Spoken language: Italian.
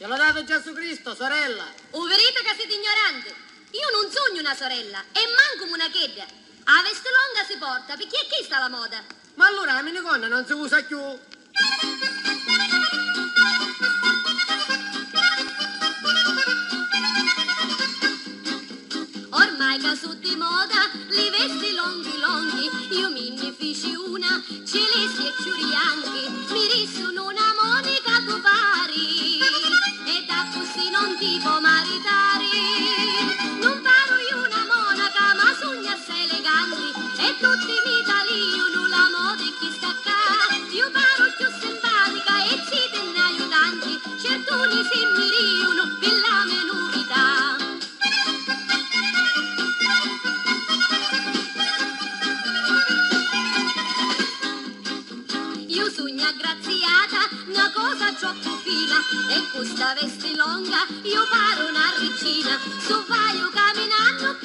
Ce l'ha dato Gesù Cristo, sorella. Uverite che siete ignorante. Io non sogno una sorella e manco una chedda. A veste longa si porta, perché è questa la moda. Ma allora la minigonna non si usa più. Ormai che sono di moda, li vesti longhi, io mi ne feci una, celesti e ciurianchi, mi rissono una monica tu pari, e da così non ti può maritare. Non paro io una monaca, ma sogno assai eleganti, e tutti mi tagliano la moda e chi sta acá. Io paro più simpatica e ci tenne aiutanti, certuni si mi riuno per la mia novità. Io sogno aggraziata, una cosa troppo fina, e questa veste longa io paro una regina, so vaio camminando